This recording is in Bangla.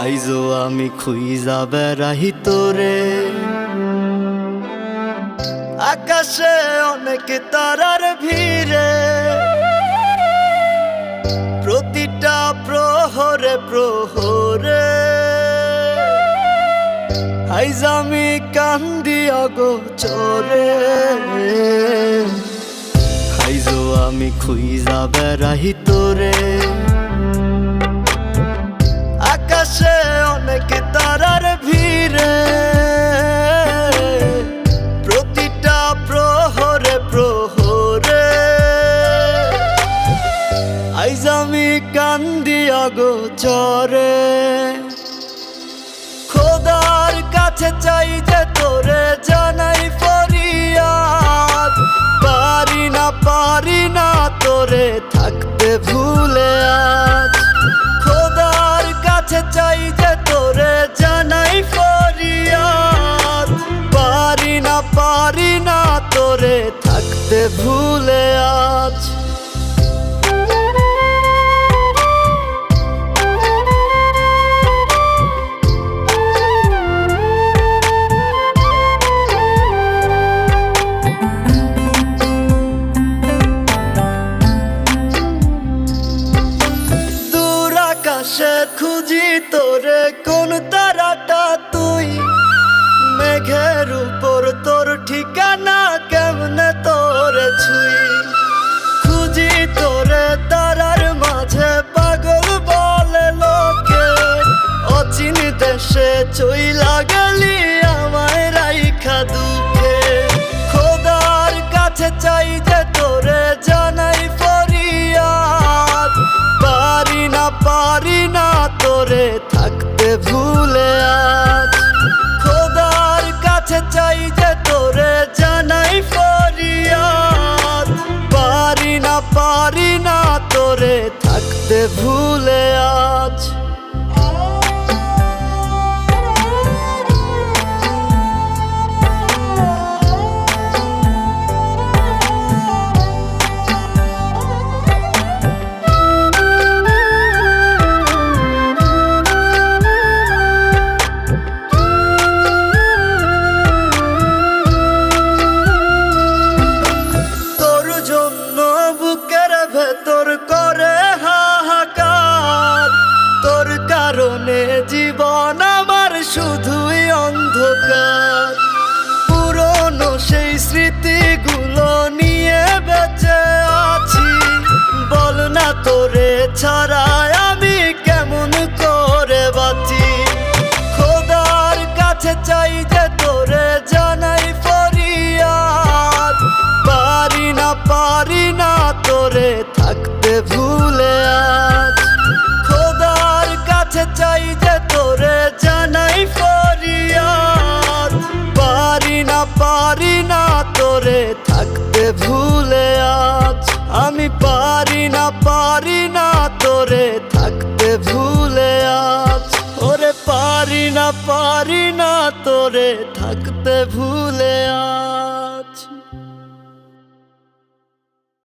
আইজো আমি খুইজা বেড়াহি তোরে। আকাশে অনেক তারার ভিড়ে, প্রতিটা প্রহরে প্রহরে আইজ আমি কান্দি অগোচরে। আইজো আমি খুইজা বেড়াহি তোরে। আকাশে অনেক তারার ভিড়ে, প্রতিটা প্রহরে প্রহরে আইজ আমি কান্দি অগোচরে। খোদার কাছে চাই যে তোরে জানাই ফরিয়াদ, পারি না তোরে থাকতে ভুলে আজ। খোদার কাছে চাই যে তোরে জানাই ফরিয়াদ, পারি না তোরে থাকতে ভুলে আজ। আকাশে খুঁজি তোরে, কোন তারাটা তুই? মেঘের উপর তোর ঠিকানা, কেমনে তোরে ছুই? খুঁজি তোরে তারার মাঝে, পাগল বলে লোকে। অচিন দেশে চইলা গেলি আমায় রাইখা দুঃখে। খোদার কাছে চাই যে তোরে জানাই ফরিয়াদ, পারি না তোরে থাকতে ভুলে আজ। খোদার কাছে চাই যে তোরে জানাই ফরিয়াদ, পারি না তোরে থাকতে ভুলে আজ। ভেতর করে হাহাকার, তোর কারণে জীবন আমার শুধুই অন্ধকার। পুরনো সেই স্মৃতিগুলো নিয়ে বেঁচে আছি, বল না তোরে ছাড়া আমি কেমন করে বাঁচি। খোদার কাছে চাই যে তোরে জানাই ফরিয়াদ, পারি না তোরে থাকতে ভুলে আজ। খোদার কাছে চাই যে তোরে জানাই ফরিয়াদ, পারি না তোরে থাকতে ভুলে আজ। আমি পারি না তোরে থাকতে ভুলে আজ। ওরে পারি না তোরে থাকতে ভুলে আজ।